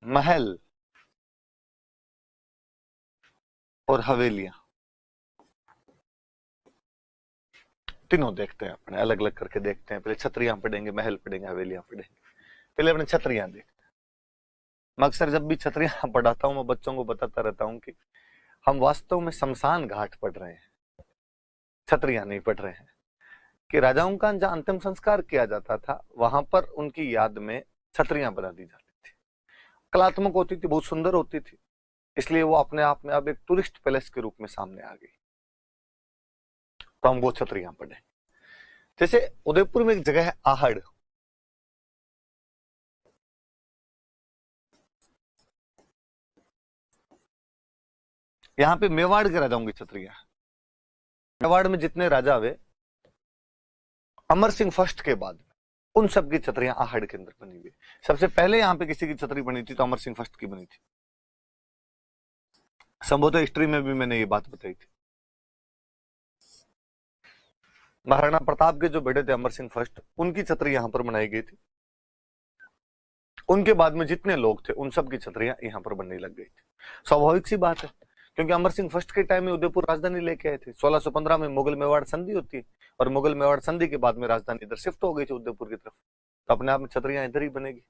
महल और हवेलियां तीनों देखते हैं, अपने अलग अलग करके देखते हैं। पहले छतरियां पढ़ेंगे, महल पढ़ेंगे, हवेलियां पढ़ेंगे। पहले अपने छतरियां देखते हैं। मैं अक्सर जब भी छतरियां पढ़ाता हूं, मैं बच्चों को बताता रहता हूं कि हम वास्तव में शमशान घाट पढ़ रहे हैं, छतरियां नहीं पढ़ रहे हैं। कि राजाओं का जहां अंतिम संस्कार किया जाता था, वहां पर उनकी याद में छतरियां बना दी जाती थी। कलात्मक होती थी, बहुत सुंदर होती थी, इसलिए वो अपने आप में अब एक टूरिस्ट पैलेस के रूप में सामने आ गई। तो हम वो छतरियां पढ़े। जैसे उदयपुर में एक जगह है आहड़। यहाँ पे मेवाड़ के राजाओं की छतरियां। मेवाड़ में जितने राजा हुए अमर सिंह फर्स्ट के बाद, उन सब की छतरियां आहड़ के अंदर बनी हुई। सबसे पहले यहाँ पे किसी की छतरी बनी थी तो अमर सिंह फर्स्ट की बनी थी। संभवतः हिस्ट्री में भी मैंने ये बात बताई थी। महाराणा प्रताप के जो बेटे थे अमर सिंह फर्स्ट, उनकी छतरी यहां पर बनाई गई थी। उनके बाद में जितने लोग थे उन सब की छतरियां यहां पर बनने लग गई थी। स्वाभाविक सी बात है, क्योंकि अमर सिंह फर्स्ट के टाइम में उदयपुर राजधानी लेके आए थे। 1615 में मुगल मेवाड़ संधि होती है, और मुगल मेवाड़ संधि के बाद में राजधानी इधर शिफ्ट हो गई थी उदयपुर की तरफ। तो अपने आप में छतरियां इधर ही बनेगी।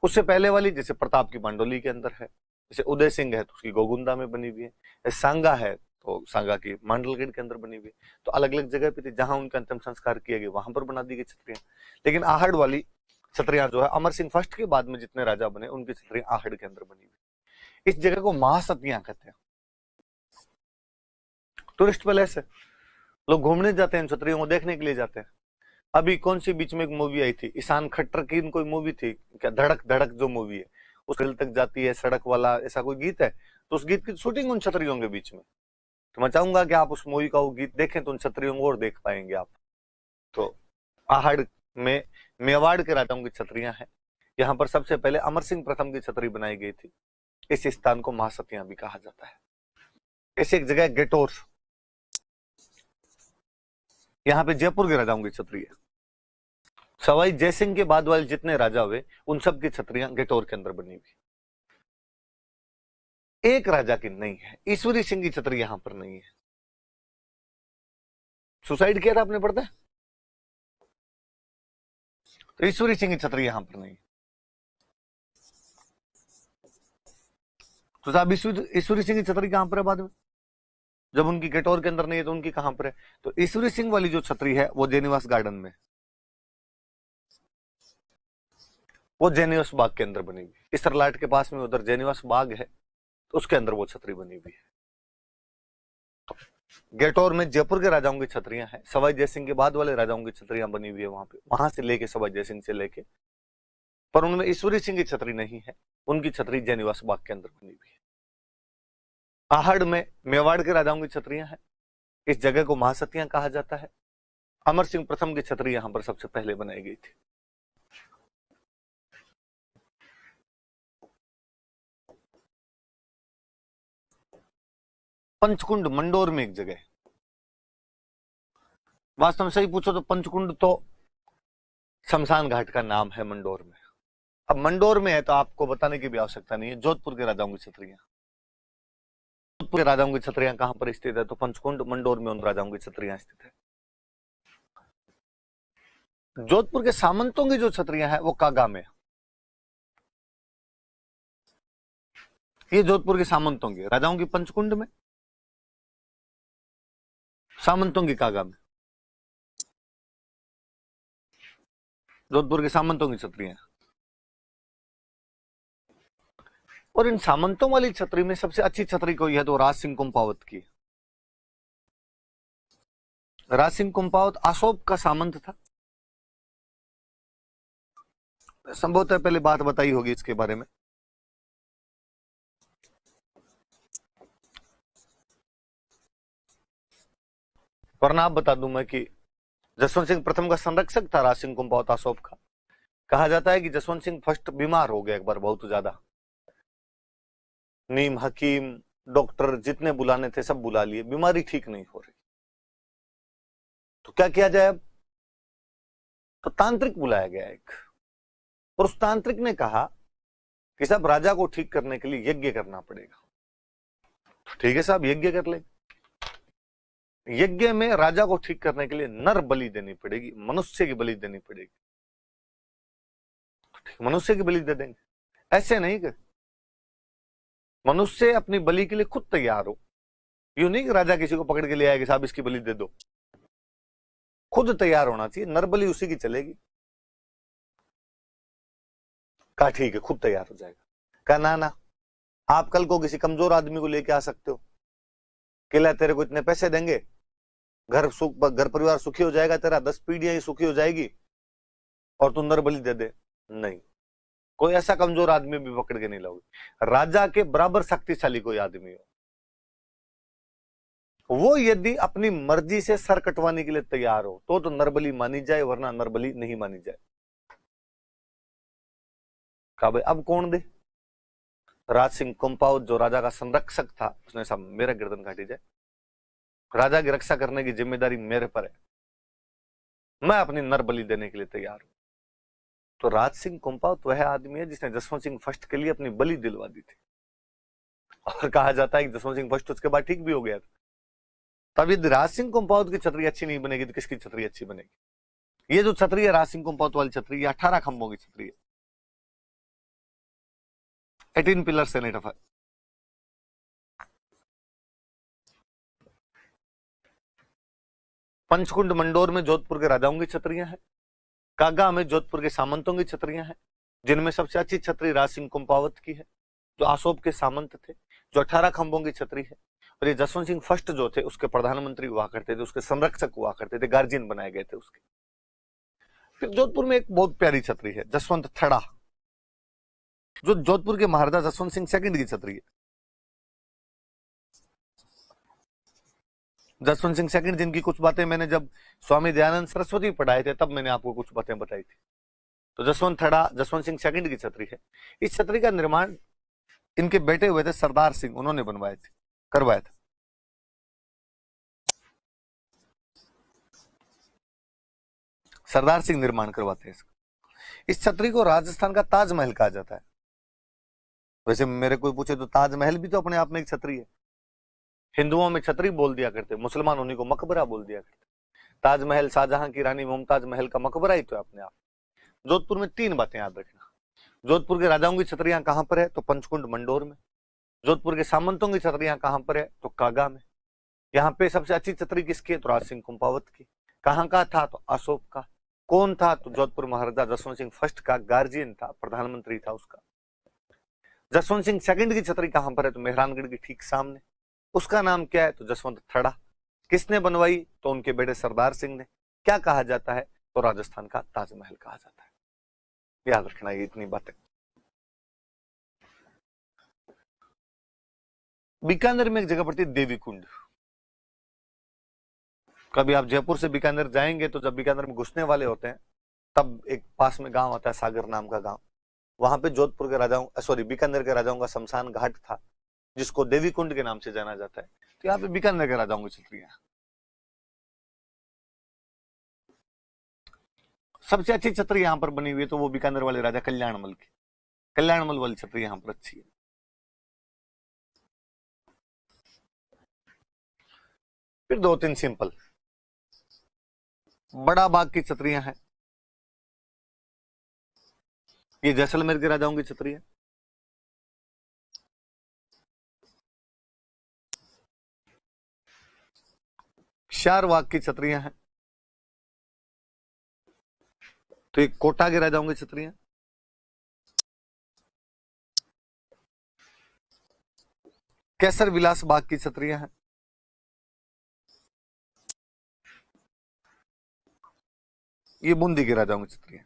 उससे पहले वाली जैसे प्रताप की पांडोली के अंदर है, जैसे उदय सिंह है तो उसकी गोगुंदा में बनी हुई है, सांगा है तो सांगा की मांडलगढ़ के अंदर बनी हुई है। तो अलग अलग जगह पे थी, जहां उनका अंतिम संस्कार किया गया वहां पर बना दी गई छतरियां। लेकिन आहड़ वाली छतरियां जो है, अमर सिंह फर्स्ट के बाद में जितने राजा बने उनकी छतरियां आहड़ के अंदर बनी हुई। इस जगह को महासतियां कहते हैं। टूरिस्ट पैलेस है, लोग घूमने जाते हैं, छतरियों को देखने के लिए जाते हैं। अभी कौन सी बीच में एक मूवी आई थी, ईशान खट्टर की कोई मूवी थी क्या, धड़क धड़क जो मूवी है, उस दिल तक जाती है सड़क वाला, ऐसा कोई गीत है। तो उस गीत की शूटिंग उन छतरियों के बीच में। तो मैं चाहूंगा कि आप उस मूवी का वो गीत देखें तो उन छतरियों को और देख पाएंगे आप। तो आहड़ में मेवाड़ के राजाओं की छतरियां हैं। यहाँ पर सबसे पहले अमर सिंह प्रथम की छतरी बनाई गई थी। इस स्थान को महासतियां भी कहा जाता है। ऐसी एक जगह गेटोर, यहाँ पे जयपुर के राजाओं की छतरी है। सवाई जयसिंह के बाद वाले जितने राजा हुए उन सब की छतरियां गेटोर के अंदर बनी हुई। एक राजा की नहीं है, ईश्वरी सिंह की छतरी यहां पर नहीं है। सुसाइड किया था आपने, पढ़ता है? तो ईश्वरी सिंह की छतरी यहां पर नहीं है। तो साहब ईश्वरी सिंह की छतरी कहां पर है बाद में, जब उनकी गेटोर के अंदर नहीं है तो उनकी कहां पर है? तो ईश्वरी सिंह वाली जो छतरी है वो जेनिवास गार्डन में, वो जेनिवास बाग के अंदर बनी हुई। इसरलाट के पास में उधर जेनिवास बाग है, तो उसके अंदर वो छतरी बनी हुई है। गेटोर में जयपुर के राजाओं की छतरियां हैं। सवाई जयसिंह के बाद वाले राजाओं की छतरियां बनी हुई है वहां पे, वहां से लेके सवाई जयसिंह से लेके, पर उनमें ईश्वरी सिंह की छतरी नहीं है। उनकी छतरी जयनिवास बाग के अंदर बनी हुई है। आहड़ में मेवाड़ के राजाओं की छतरियां हैं। इस जगह को महासतियां कहा जाता है। अमर सिंह प्रथम की छतरी यहां पर सबसे पहले बनाई गई थी। पंचकुंड मंडोर में एक जगह है। वास्तव में सही पूछो तो पंचकुंड तो शमशान घाट का नाम है मंडोर में। अब मंडोर में है तो आपको बताने की भी आवश्यकता नहीं है। जोधपुर के राजाओं की छतरियां, जोधपुर के राजाओं की छतरियां कहां पर स्थित है? तो पंचकुंड मंडोर में उन राजाओं की छतरियां स्थित है। जोधपुर के सामंतों की जो छतरियां हैं वो कागा में। ये जोधपुर के सामंतों की, राजाओं की पंचकुंड में, सामंतों की कागा में। जोधपुर के सामंतों की छतरियां। और इन सामंतों वाली छतरी में सबसे अच्छी छतरी कोई है तो राज सिंह कुंपावत की। राज सिंह कुंपावत आशोप का सामंत था। संभवतः पहले बात बताई होगी इसके बारे में। वरना आप बता दूं मैं कि जसवंत सिंह प्रथम का संरक्षक था राज सिंह कुंपावत आशोप का। कहा जाता है कि जसवंत सिंह फर्स्ट बीमार हो गया एक बार बहुत ज्यादा। नीम, हकीम, डॉक्टर जितने बुलाने थे सब बुला लिए, बीमारी ठीक नहीं हो रही। तो क्या किया जाए अब? तो तांत्रिक बुलाया गया एक, और उस तांत्रिक ने कहा कि साहब राजा को ठीक करने के लिए यज्ञ करना पड़ेगा। ठीक है साहब, यज्ञ कर ले। यज्ञ में राजा को ठीक करने के लिए नर बलि देनी पड़ेगी, मनुष्य की बलि देनी पड़ेगी। मनुष्य की बलि दे देंगे। ऐसे नहीं कि मनुष्य अपनी बलि के लिए खुद तैयार हो, यूं नहीं कि राजा किसी को पकड़ के ले आएगा साहब इसकी बलि दे दो। खुद तैयार होना चाहिए, नर बलि उसी की चलेगी। कहा ठीक है, खुद तैयार हो जाएगा। कहा ना ना, आप कल को किसी कमजोर आदमी को लेके आ सकते हो, केला तेरे को इतने पैसे देंगे, घर परिवार सुखी हो जाएगा, तेरा 10 पीढ़ियां ही सुखी हो जाएगी और तू नर बलि दे दे। नहीं, कोई ऐसा कमजोर आदमी भी पकड़ के नहीं लाओगे। राजा के बराबर शक्तिशाली कोई आदमी हो, वो यदि अपनी मर्जी से सर कटवाने के लिए तैयार हो तो नरबली मानी जाए, वरना नरबली नहीं मानी जाए। कहा भाई अब कौन दे? राज सिंह कुंपावत जो राजा का संरक्षक था, उसने साहब मेरा गर्दन काटी जाए, राजा की रक्षा करने की जिम्मेदारी मेरे पर है, मैं अपनी नरबली देने के लिए तैयार हूं। तो राज सिंह कुंपावत वह आदमी है जिसने जसवंत सिंह फर्स्ट के लिए अपनी बलि दिलवा दी थी, और कहा जाता है कि जसवंत सिंह फर्स्ट उसके बाद ठीक भी हो गया था। तब यदि राज सिंह कुंपावत की छतरी अच्छी नहीं बनेगी तो किसकी छतरी अच्छी बनेगी? ये जो छतरी है राज सिंह कुंपावत वाली छतरी, 18 खंभों की छतरी है, 18 pillars in it. Panchkund Mandore में जोधपुर के राजाओं की छतरियां हैं, कागा में जोधपुर के सामंतों की छतरियां हैं, जिनमें सबसे अच्छी छतरी राज सिंह कुंपावत की है, जो आसोप के सामंत थे, जो 18 खंभों की छतरी है। और ये जसवंत सिंह फर्स्ट जो थे उसके प्रधानमंत्री हुआ करते थे, उसके संरक्षक हुआ करते थे, गार्जियन बनाए गए थे उसके। फिर जोधपुर में एक बहुत प्यारी छतरी है जसवंत थड़ा, जो जोधपुर के महाराजा जसवंत सिंह सेकंड की छतरी है। जसवंत सिंह सेकंड जिनकी कुछ बातें मैंने जब स्वामी दयानंद सरस्वती पढ़ाए थे तब मैंने आपको कुछ बातें बताई थी। तो जसवंत थड़ा जसवंत सिंह सेकंड की छतरी है। इस छतरी का निर्माण इनके बेटे हुए थे सरदार सिंह, उन्होंने बनवाए थे, करवाया था। सरदार सिंह निर्माण करवाते हैं इसका। इस छतरी को राजस्थान का ताजमहल कहा जाता है। वैसे मेरे कोई पूछे तो ताजमहल भी तो अपने आप में एक छतरी है। हिंदुओं में छतरी बोल दिया करते, मुसलमान उन्हीं को मकबरा बोल दिया करते। ताजमहल शाहजहां की रानी मुमताज महल का मकबरा ही तो है अपने आप। जोधपुर में 3 बातें याद रखना। जोधपुर के राजाओं की छतरियां कहां पर है? तो पंचकुंड मंडोर में। जोधपुर के सामंतों की छतरियां कहां पर है? तो कागा में। यहाँ पे सबसे अच्छी छतरी किसकी है? तो राज सिंह कुंपावत की। कहां का था? तो आसोप का। कौन था? तो जोधपुर महाराजा जसवंत सिंह फर्स्ट का गार्जियन था, प्रधानमंत्री था उसका। जसवंत सिंह सेकंड की छतरी कहां पर है? तो मेहरानगढ़ के ठीक सामने। उसका नाम क्या है? तो जसवंत थड़ा। किसने बनवाई? तो उनके बेटे सरदार सिंह ने। क्या कहा जाता है? तो राजस्थान का ताजमहल कहा जाता है। याद रखना ये इतनी बातें। बीकानेर में एक जगह पड़ती है देवी कुंड। कभी आप जयपुर से बीकानेर जाएंगे तो जब बीकानेर में घुसने वाले होते हैं तब एक पास में गांव आता है सागर नाम का गांव। वहां पे जोधपुर के राजाओं बीकानेर के राजाओं का शमशान घाट था, जिसको देवी कुंड के नाम से जाना जाता है। तो यहाँ पे बीकानेर के राजाओं की छतरियां। सबसे अच्छी छतरी यहां पर बनी हुई है तो वो बीकानेर वाले राजा कल्याणमल की। कल्याणमल वाली छतरी यहां पर अच्छी है। फिर 2-3 सिंपल बड़ा बाग की छतरियां हैं। ये जैसलमेर के राजाओं की छतरी है। शारबाग की छतरियां हैं। तो एक कोटा के राजाओं की छतरियां। कैसर विलास बाग की छतरियां हैं। ये बूंदी के राजाओं की छतरियां।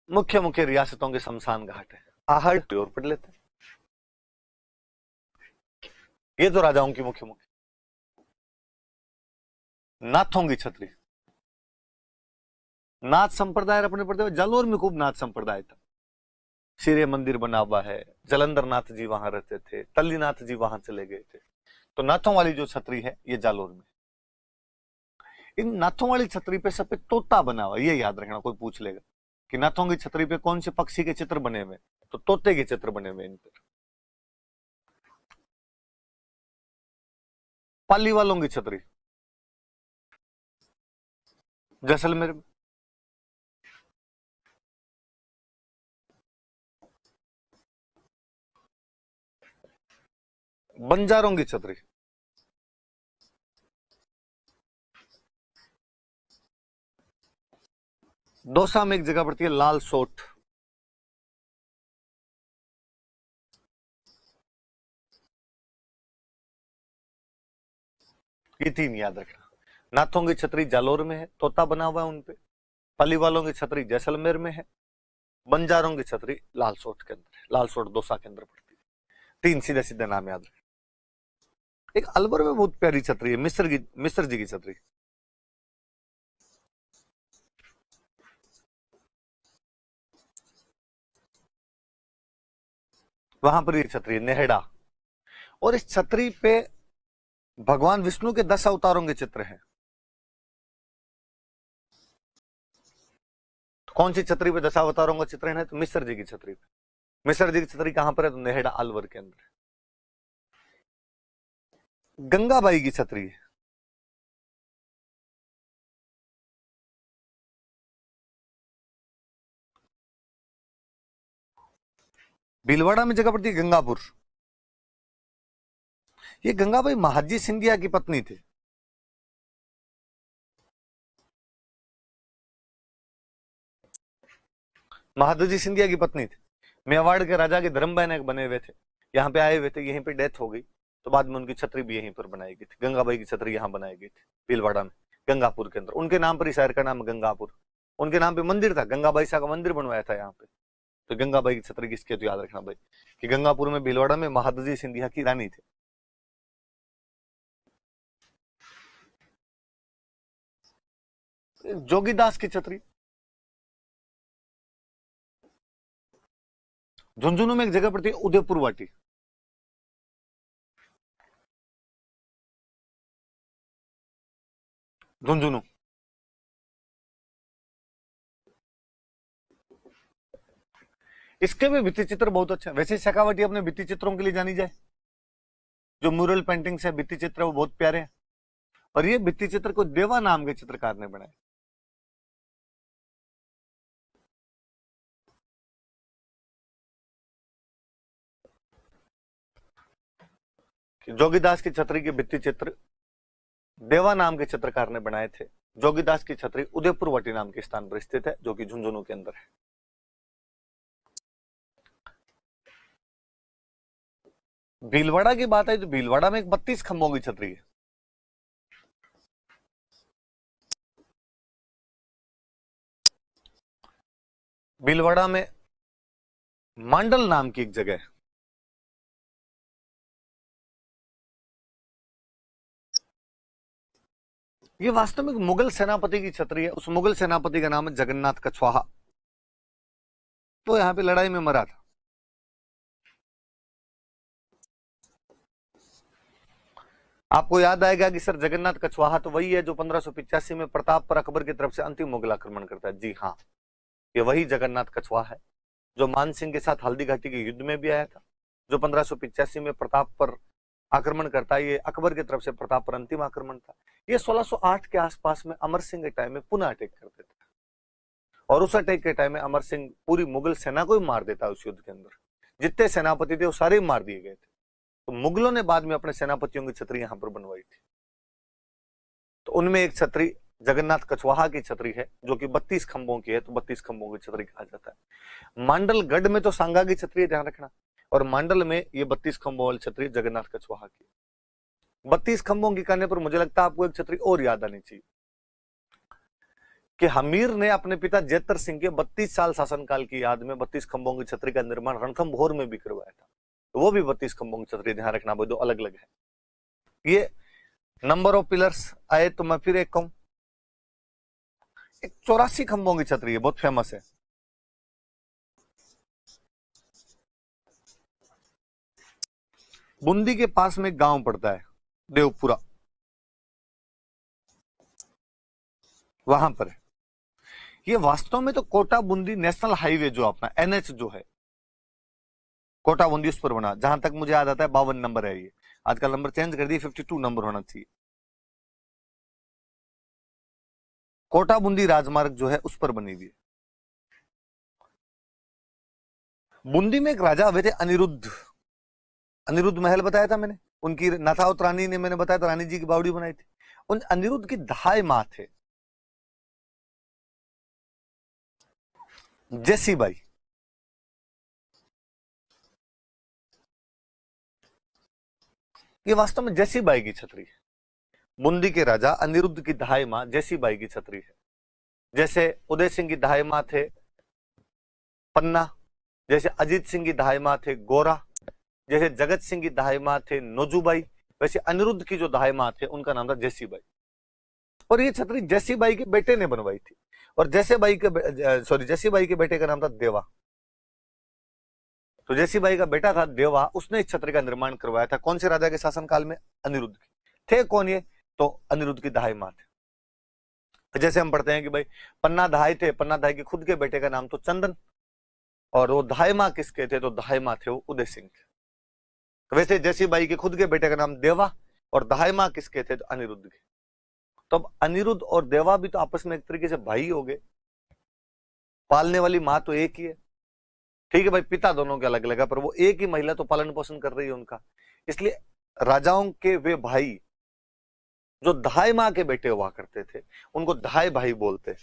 मुख्य मुख्य रियासतों के शमशान घाट है। आहड़ और पढ़ लेते हैं। ये तो राजाओं की मुख्य मुख्य। नाथों की छतरी। नाथ संप्रदाय अपने पढ़ते हुए जालोर में खूब नाथ संप्रदाय था। सिरे मंदिर बना हुआ है, जलंधर नाथ जी वहां रहते थे, तल्लीनाथ जी वहां चले गए थे। तो नाथों वाली जो छतरी है ये जालोर में। इन नाथों वाली छतरी पे सब पे तोता बना हुआ, ये याद रखना, कोई पूछ लेगा कि नाथों की छतरी पे कौन से पक्षी के चित्र बने हुए, तो तोते के चित्र बने हुए इन पर। पाली वालों की छतरी जैसलमेर में, बंजारों की छतरी दौसा में एक जगह पड़ती है लाल सोट, ये तीन याद रखना। नाथों की छतरी जालोर में है, तोता बना हुआ है उनपे। पाली वालों की छतरी जैसलमेर में है। बंजारों की छतरी लाल सोट के अंदर है, लाल सोट दौसा के अंदर पड़ती है। तीन सीधे सीधे नाम याद रखना। एक अलवर में बहुत प्यारी छतरी है, मिस्र जी की छतरी, वहां पर ये छतरी है नेहड़ा। और इस छतरी पे भगवान विष्णु के 10 अवतारों के चित्र हैं। कौन सी छतरी पे 10 अवतारों का चित्रण है? तो मिस्र जी की छतरी पे। मिस्र जी की छतरी कहां पर है? तो नेहड़ा अलवर के अंदर है। गंगाबाई की छतरी है, भीलवाड़ा में जगह पड़ती है गंगापुर। ये गंगाबाई महाजी सिंधिया की पत्नी थी। महादजी सिंधिया की पत्नी थी। मेवाड़ के राजा के धर्म बहन बने हुए थे, यहाँ पे आए हुए थे, यहीं पे डेथ हो गई, तो बाद में उनकी छतरी भी यहीं पर बनाई गई थी। गंगाबाई की छतरी यहाँ बनाई गई थी भीलवाड़ा में, गंगापुर के अंदर। उनके नाम पर ही शहर का नाम गंगापुर। उनके नाम पे मंदिर था, गंगाबाई शाह का मंदिर बनवाया था यहाँ पे। तो गंगाबाई की छतरी किसकी है? तो याद रखना भाई कि गंगापुर में भीलवाड़ा में महादजी सिंधिया की रानी थे। जोगीदास की छतरी झुंझुनू में एक जगह पड़ती है उदयपुर वाटी। झुंझुनू, इसके भी भित्ति चित्र बहुत अच्छा है। वैसे शेखावटी अपने भित्ति चित्रों के लिए जानी जाए, जो म्यूरल पेंटिंग्स है, भित्ति चित्र वो बहुत प्यारे हैं। और ये भित्ति चित्र को देवा नाम के चित्रकार ने बनाया। जोगीदास की छतरी के भित्ति चित्र देवा नाम के चित्रकार ने बनाए थे। जोगीदास की छतरी उदयपुर वाटी नाम के स्थान पर स्थित है, जो कि झुंझुनू के अंदर है। भीलवाड़ा की बात है तो भीलवाड़ा में एक 32 खंभों की छतरी है। भीलवाड़ा में मांडल नाम की एक जगह है। ये वास्तव में मुगल सेनापति की छतरी है। उस मुगल सेनापति का नाम है जगन्नाथ कछवाहा। तो यहां पे लड़ाई में मरा था। आपको याद आएगा कि सर जगन्नाथ कछवाहा तो वही है जो 1585 में प्रताप पर अकबर की तरफ से अंतिम मुगल आक्रमण करता है। जी हाँ, ये वही जगन्नाथ कछवाहा है जो मान सिंह के साथ हल्दी घाटी के युद्ध में भी आया था, जो 1585 में प्रताप पर आक्रमण करता है। ये अकबर की तरफ से प्रताप पर अंतिम आक्रमण था। ये 1608 के आसपास में अमर सिंह के टाइम में पुनः अटैक कर देता है, और उस अटैक के टाइम में अमर सिंह पूरी मुगल सेना को ही मार देता है। उस युद्ध के अंदर जितने सेनापति थे वो सारे मार दिए गए थे। तो मुगलों ने बाद में अपने सेनापतियों की छतरी यहां पर बनवाई थी। तो उनमें एक छतरी जगन्नाथ कछवाहा की छतरी है, जो कि 32 खंभों की है। तो 32 खंभों की छतरी कहा जाता है। मांडलगढ़ में तो सांगा की छतरी है, ध्यान रखना। और मांडल में ये 32 खंभों वाली छतरी जगन्नाथ कछवाहा की। 32 खंभों की कहने पर मुझे लगता है आपको एक छतरी और याद आनी चाहिए कि हमीर ने अपने पिता जेतर सिंह के 32 साल शासनकाल की याद में 32 खंभों की छतरी का निर्माण रणथंभौर में भी करवाया था। तो वो भी 32 खंभों की छतरी, ध्यान रखना, दो अलग अलग है। ये नंबर ऑफ पिलर्स आए तो मैं फिर एक कहूं, एक 84 खंभों की छतरी है, बहुत फेमस है। बूंदी के पास में एक गांव पड़ता है देवपुरा। वहां पर है। ये वास्तव में तो कोटा बूंदी नेशनल हाईवे जो अपना एनएच जो है कोटा बूंदी उस पर बना, जहां तक मुझे याद आता है 52 नंबर है ये, आजकल नंबर चेंज कर दिए, 52 नंबर होना चाहिए। कोटा बूंदी राजमार्ग जो है उस पर बनी हुई है। बूंदी में एक राजा हुए थे अनिरुद्ध, अनिरुद्ध महल बताया था मैंने, उनकी नाथावत रानी ने मैंने बताया था, रानी जी की बावड़ी बनाई थी। उन अनिरुद्ध की दहाई मां थे जैसी बाई। ये वास्तव में जैसी बाई की छतरी है। बूंदी के राजा अनिरुद्ध की दहाई मां जैसी बाई की छतरी है। जैसे उदय सिंह की दहाई मां थे पन्ना, जैसे अजीत सिंह की दहाई मां थे गोरा, जैसे जगत सिंह की दहाई मां थे नोजूबाई, वैसे अनिरुद्ध की जो दहाई मां थे उनका नाम था जैसी बाई। और ये छतरी जैसी बाई के बेटे ने बनवाई थी, और जैसी बाई के बेटे का नाम था देवा। तो जैसी बाई का बेटा था देवा, उसने इस छतरी का निर्माण करवाया था। कौन से राजा के शासनकाल में? अनिरुद्ध के। थे कौन ये? तो अनिरुद्ध की दहाई मां थे। जैसे हम पढ़ते हैं कि भाई पन्ना दहाई थे, पन्ना दहाई के खुद के बेटे का नाम तो चंदन, और वो दहाई मां किसके थे? तो दहाई मां थे वो उदय सिंह के। तो वैसे जैसी बाई के खुद के बेटे का नाम देवा, और दहाई मां किसके थे? तो अनिरुद्ध के। तो अब अनिरुद्ध और देवा भी तो आपस में एक तरीके से भाई हो गए, पालने वाली मां तो एक ही है। ठीक है भाई, पिता दोनों के अलग अलग है, पर वो एक ही महिला तो पालन पोषण कर रही है उनका। इसलिए राजाओं के वे भाई जो दहाई मां के बेटे हुआ करते थे उनको दहाई भाई बोलते।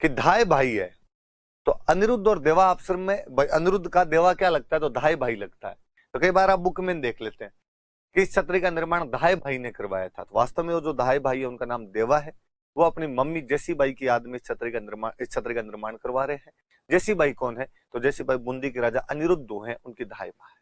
कि दहाई भाई है, तो अनिरुद्ध और देवा आपस में, अनिरुद्ध का देवा क्या लगता है? तो दहाई भाई लगता है। तो कई बार आप बुक में देख लेते हैं कि इस छतरी का निर्माण दहाई भाई ने करवाया था। तो वास्तव में वो जो दहाई भाई है उनका नाम देवा है, वो अपनी मम्मी जैसी बाई की याद में इस छतरी का निर्माण करवा रहे हैं। जैसी बाई कौन है? तो जैसी बाई बूंदी के राजा अनिरुद्ध हैं, उनकी दहाई मां है।